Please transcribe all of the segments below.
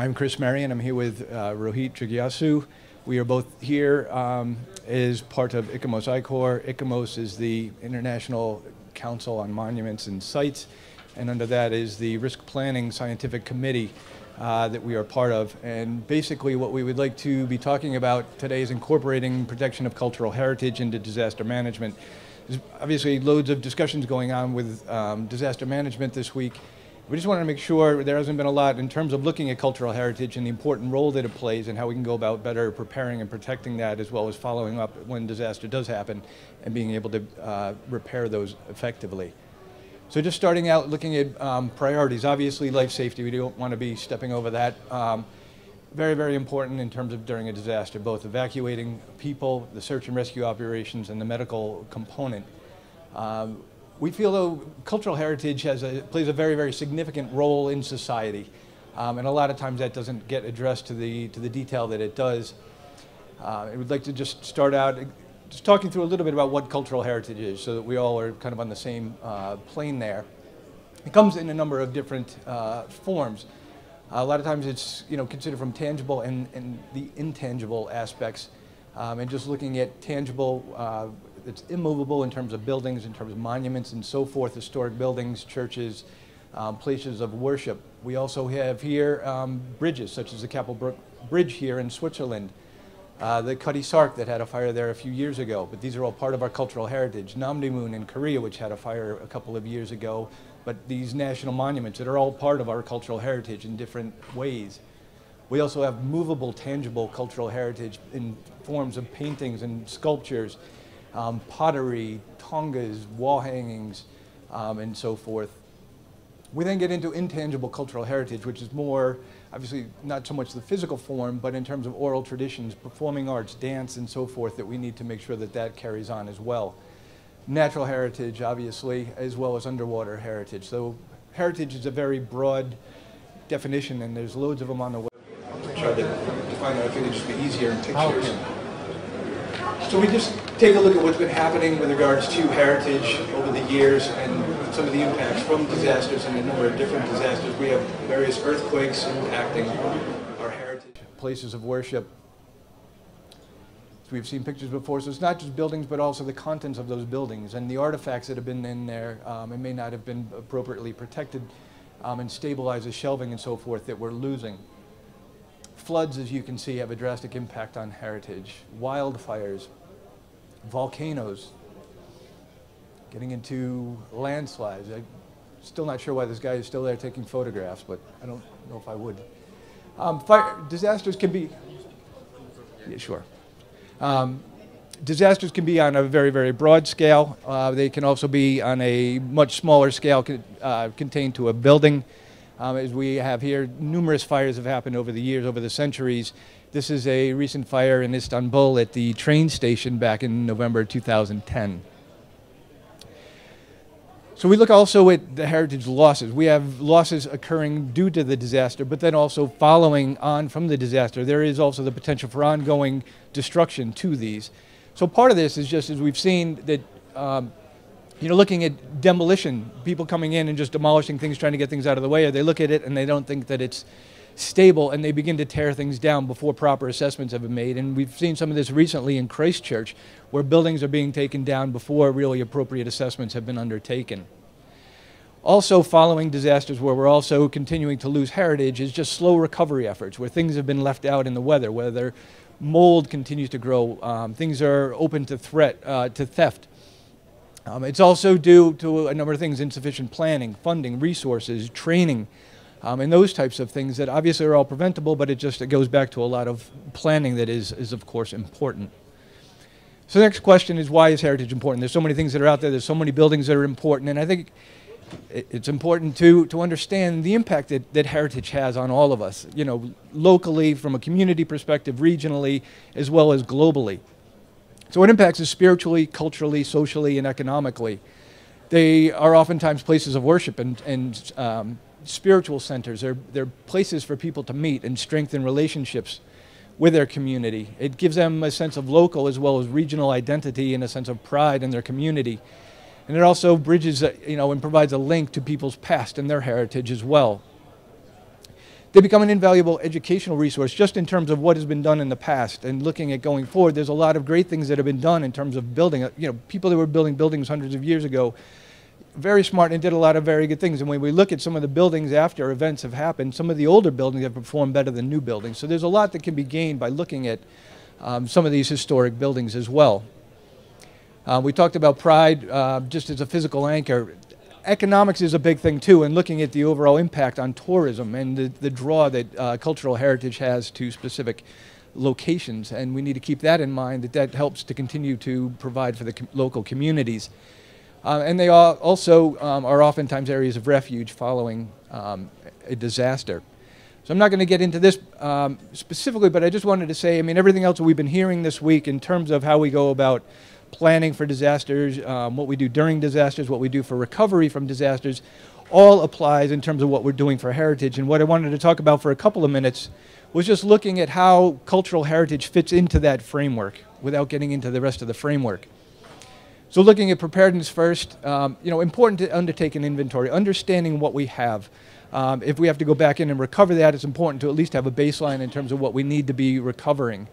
I'm Chris Marion. I'm here with Rohit Trigyasu. We are both here as part of ICOMOS I-Corps. ICOMOS is the International Council on Monuments and Sites, and under that is the Risk Planning Scientific Committee that we are part of. And basically what we would like to be talking about today is incorporating protection of cultural heritage into disaster management. There's obviously loads of discussions going on with disaster management this week. We just wanted to make sure there hasn't been a lot in terms of looking at cultural heritage and the important role that it plays and how we can go about better preparing and protecting that, as well as following up when disaster does happen and being able to repair those effectively. So just starting out looking at priorities, obviously life safety, we don't want to be stepping over that. Very, very important in terms of during a disaster, both evacuating people, the search and rescue operations, and the medical component. We feel, though, cultural heritage plays a very, very significant role in society, and a lot of times that doesn't get addressed to the detail that it does. I would like to just start out just talking through a little bit about what cultural heritage is, so that we all are kind of on the same plane there. It comes in a number of different forms. A lot of times it's considered from tangible and the intangible aspects, and just looking at tangible. It's immovable in terms of buildings, in terms of monuments and so forth, historic buildings, churches, places of worship. We also have here bridges, such as the Capelbrook Bridge here in Switzerland, the Cutty Sark that had a fire there a few years ago, but these are all part of our cultural heritage. Namdaemun in Korea, which had a fire a couple of years ago, but these national monuments that are all part of our cultural heritage in different ways. We also have movable, tangible cultural heritage in forms of paintings and sculptures, pottery, tongas, wall hangings, and so forth. We then get into intangible cultural heritage, which is more, obviously, not so much the physical form, but in terms of oral traditions, performing arts, dance, and so forth, that we need to make sure that that carries on as well. Natural heritage, obviously, as well as underwater heritage. So heritage is a very broad definition, and there's loads of them on the web. I tried to define that. I think it'd just be easier in pictures. So we just take a look at what's been happening with regards to heritage over the years and some of the impacts from disasters and a number of different disasters. We have various earthquakes impacting our heritage, places of worship. So we've seen pictures before, so it's not just buildings but also the contents of those buildings and the artifacts that have been in there and may not have been appropriately protected and stabilized as shelving and so forth that we're losing. Floods, as you can see, have a drastic impact on heritage. Wildfires, volcanoes, getting into landslides. I'm still not sure why this guy is still there taking photographs, but I don't know if I would. Disasters can be, yeah, sure. Disasters can be on a very, very broad scale. They can also be on a much smaller scale, contained to a building. As we have here, numerous fires have happened over the years, over the centuries. This is a recent fire in Istanbul at the train station back in November 2010. So we look also at the heritage losses. We have losses occurring due to the disaster, but then also following on from the disaster, there is also the potential for ongoing destruction to these. So part of this is just, as we've seen, that looking at demolition, people coming in and just demolishing things, trying to get things out of the way, or they look at it and they don't think that it's stable and they begin to tear things down before proper assessments have been made. And we've seen some of this recently in Christchurch, where buildings are being taken down before really appropriate assessments have been undertaken. Also, following disasters where we're also continuing to lose heritage is just slow recovery efforts, where things have been left out in the weather, whether mold continues to grow, things are open to theft. It's also due to a number of things: insufficient planning, funding, resources, training, and those types of things that obviously are all preventable, but it goes back to a lot of planning that is of course important. So the next question is, why is heritage important? There's so many things that are out there, there's so many buildings that are important, and I think it's important to understand the impact that heritage has on all of us, locally, from a community perspective, regionally, as well as globally. So it impacts us spiritually, culturally, socially, and economically. They are oftentimes places of worship and spiritual centers. They're places for people to meet and strengthen relationships with their community. It gives them a sense of local as well as regional identity and a sense of pride in their community. And it also bridges, and provides a link to people's past and their heritage as well. they become an invaluable educational resource just in terms of what has been done in the past. And looking at going forward, there's a lot of great things that have been done in terms of building. People that were building buildings hundreds of years ago, very smart and did a lot of very good things. And when we look at some of the buildings after events have happened, some of the older buildings have performed better than new buildings. So there's a lot that can be gained by looking at some of these historic buildings as well. We talked about pride just as a physical anchor. Economics is a big thing too, and looking at the overall impact on tourism and the draw that cultural heritage has to specific locations. And we need to keep that in mind, that helps to continue to provide for the local communities. And they also are oftentimes areas of refuge following a disaster. So I'm not going to get into this specifically, but I just wanted to say, I mean, everything else that we've been hearing this week in terms of how we go about planning for disasters, what we do during disasters, what we do for recovery from disasters, all applies in terms of what we're doing for heritage. And what I wanted to talk about for a couple of minutes was just looking at how cultural heritage fits into that framework without getting into the rest of the framework. So looking at preparedness first, important to undertake an inventory, understanding what we have. If we have to go back in and recover that, it's important to at least have a baseline in terms of what we need to be recovering.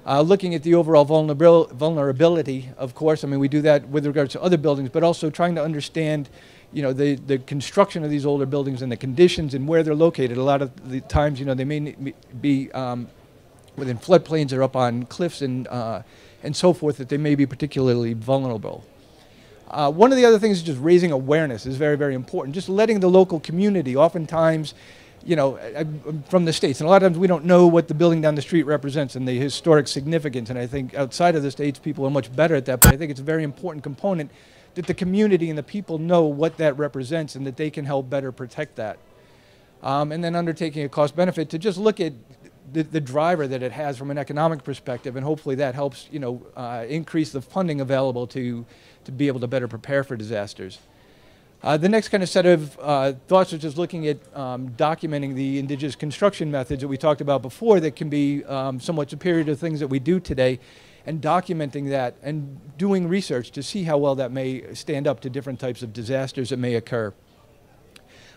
Looking at the overall vulnerability, of course, I mean, we do that with regards to other buildings, but also trying to understand, the construction of these older buildings and the conditions and where they're located. A lot of the times, they may be within floodplains or up on cliffs and so forth, that they may be particularly vulnerable. One of the other things is just raising awareness is very, very important. Just letting the local community, oftentimes, from the States, and a lot of times we don't know what the building down the street represents and the historic significance, and I think outside of the States people are much better at that, but I think it's a very important component that the community and the people know what that represents and that they can help better protect that. And then undertaking a cost benefit to just look at the driver that it has from an economic perspective, and hopefully that helps increase the funding available to be able to better prepare for disasters. The next kind of set of thoughts is just looking at documenting the indigenous construction methods that we talked about before that can be somewhat superior to things that we do today, and documenting that and doing research to see how well that may stand up to different types of disasters that may occur.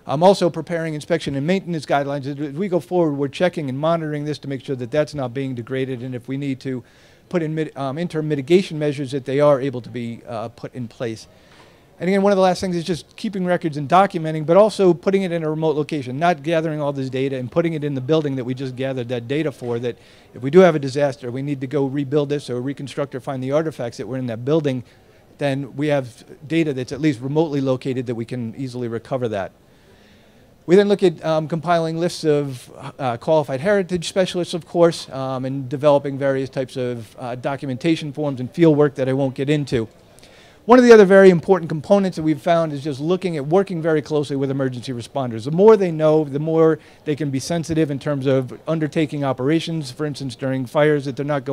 Also preparing inspection and maintenance guidelines. As we go forward, we're checking and monitoring this to make sure that that's not being degraded, and if we need to put in interim mitigation measures, that they are able to be put in place. And again, one of the last things is just keeping records and documenting, but also putting it in a remote location, not gathering all this data and putting it in the building that we just gathered that data for, that if we do have a disaster, we need to go rebuild this or reconstruct or find the artifacts that were in that building, then we have data that's at least remotely located that we can easily recover that. We then look at compiling lists of qualified heritage specialists, of course, and developing various types of documentation forms and field work that I won't get into. One of the other very important components that we've found is just looking at working very closely with emergency responders. The more they know, the more they can be sensitive in terms of undertaking operations, for instance, during fires, that they're not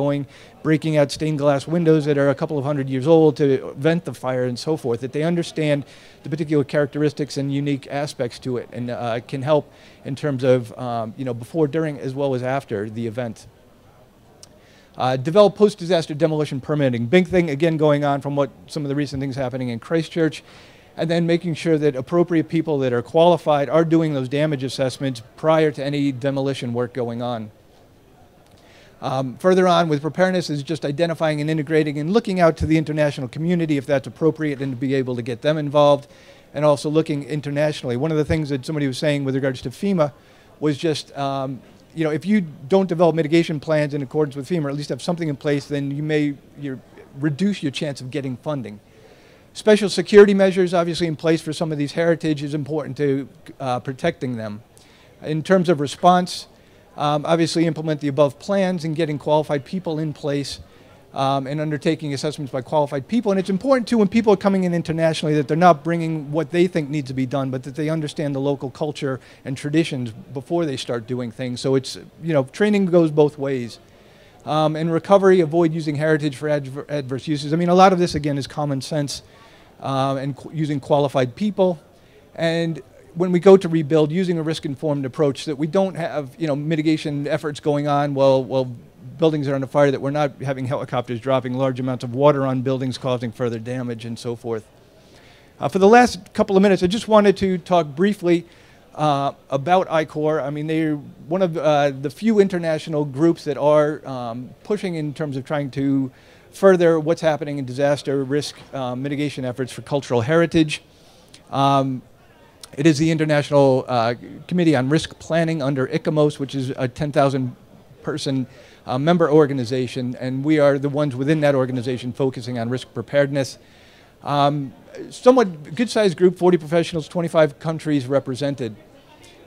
breaking out stained glass windows that are a couple of 100 years old to vent the fire and so forth, that they understand the particular characteristics and unique aspects to it, and can help in terms of before, during, as well as after the event. Develop post-disaster demolition permitting. Big thing, again, going on from what some of the recent things happening in Christchurch, and then making sure that appropriate people that are qualified are doing those damage assessments prior to any demolition work going on. Further on with preparedness is just identifying and integrating and looking out to the international community if that's appropriate, and to be able to get them involved, and also looking internationally. One of the things that somebody was saying with regards to FEMA was just if you don't develop mitigation plans in accordance with FEMA, or at least have something in place, then you may reduce your chance of getting funding. Special security measures obviously in place for some of these heritage is important to protecting them. In terms of response, obviously implement the above plans and getting qualified people in place, and undertaking assessments by qualified people. And it's important too, when people are coming in internationally, that they're not bringing what they think needs to be done, but that they understand the local culture and traditions before they start doing things. So it's, training goes both ways. And recovery, avoid using heritage for adverse uses. I mean, a lot of this, again, is common sense, and using qualified people. And when we go to rebuild, using a risk-informed approach, that we don't have, mitigation efforts going on while buildings are under fire, that we're not having helicopters dropping large amounts of water on buildings causing further damage and so forth. For the last couple of minutes, I just wanted to talk briefly about I-Corps. I mean, they're one of the few international groups that are pushing in terms of trying to further what's happening in disaster risk mitigation efforts for cultural heritage. It is the International Committee on Risk Planning under ICOMOS, which is a 10,000 person member organization, and we are the ones within that organization focusing on risk preparedness. Somewhat good-sized group, 40 professionals, 25 countries represented.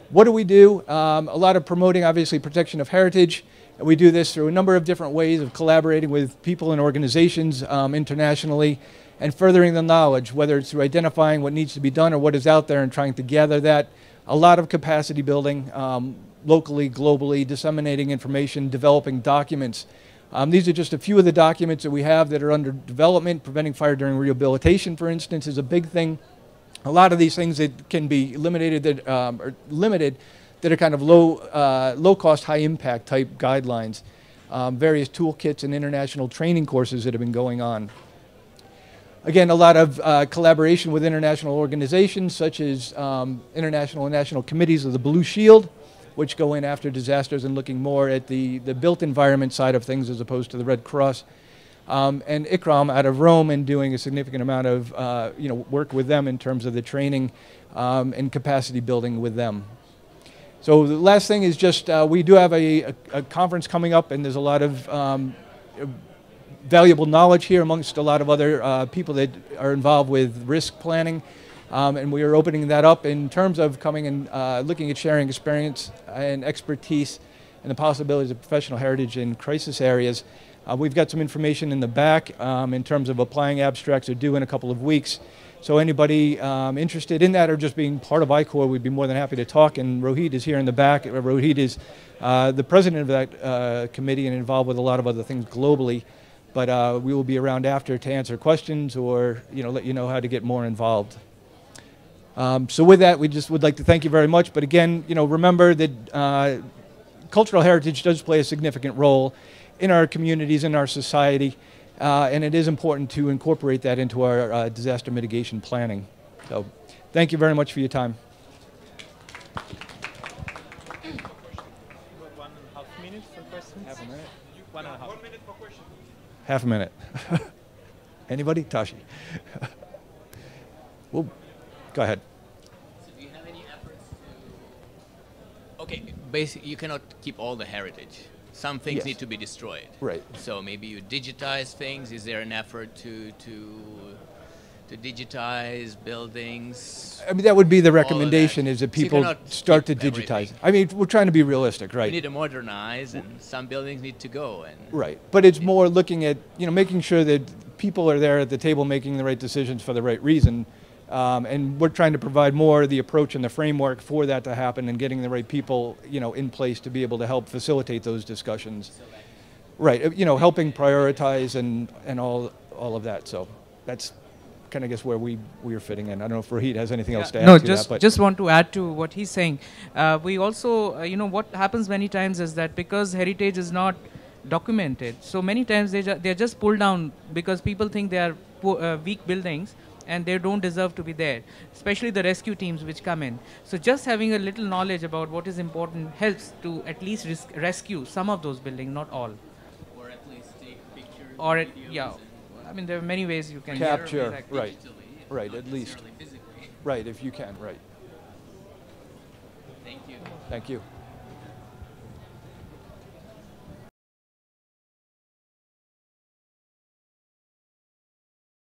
What do we do? A lot of promoting, obviously, protection of heritage. We do this through a number of different ways of collaborating with people and organizations internationally and furthering the knowledge, whether it's through identifying what needs to be done or what is out there and trying to gather that. A lot of capacity building, locally, globally, disseminating information, developing documents. These are just a few of the documents that we have that are under development. Preventing fire during rehabilitation, for instance, is a big thing. A lot of these things that can be eliminated that are limited, that are kind of low cost, high impact type guidelines. Various toolkits and international training courses that have been going on. Again, a lot of collaboration with international organizations such as international and national committees of the Blue Shield, which go in after disasters and looking more at the built environment side of things as opposed to the Red Cross. And ICRAM out of Rome, and doing a significant amount of work with them in terms of the training and capacity building with them. So the last thing is just we do have a conference coming up, and there's a lot of valuable knowledge here amongst a lot of other people that are involved with risk planning. And we are opening that up in terms of coming and looking at sharing experience and expertise and the possibilities of professional heritage in crisis areas. We've got some information in the back in terms of applying abstracts are due in a couple of weeks. So anybody interested in that or just being part of I-Corps, we'd be more than happy to talk. And Rohit is here in the back. Rohit is the president of that committee and involved with a lot of other things globally. But we will be around after to answer questions or let you know how to get more involved. So with that, we just would like to thank you very much. But again, remember that cultural heritage does play a significant role in our communities, in our society, and it is important to incorporate that into our disaster mitigation planning. So thank you very much for your time. 1.5 minutes for questions. Half a minute? 1.5. 1 minute per question. Half a minute. Anybody? Tashi. Well, go ahead. So do you have any efforts to... Okay, basically you cannot keep all the heritage. Some things Yes. need to be destroyed. Right. So maybe you digitize things. Is there an effort to digitize buildings? I mean, that would be the All of recommendation, that. is that So you people cannot start to keep digitize. everything. I mean, we're trying to be realistic, You right? need to modernize, and some buildings need to go. And Right. But it's more looking at, making sure that people are there at the table making the right decisions for the right reason. And we're trying to provide more of the approach and the framework for that to happen, and getting the right people, in place to be able to help facilitate those discussions. Right. Helping prioritize and all of that. So that's kind of, I guess, where we are fitting in. I don't know if Rohit has anything else to add No, to that. But just want to add to what he's saying. We also, what happens many times is that because heritage is not documented, so many times they're just pulled down because people think they are weak buildings and they don't deserve to be there, especially the rescue teams which come in. So just having a little knowledge about what is important helps to at least rescue some of those buildings, not all. or at least take pictures. Or, videos, I mean, there are many ways you can Capture, direct right. digitally, Right, not at least. necessarily physically. Right, if you can, right. Thank you. Thank you.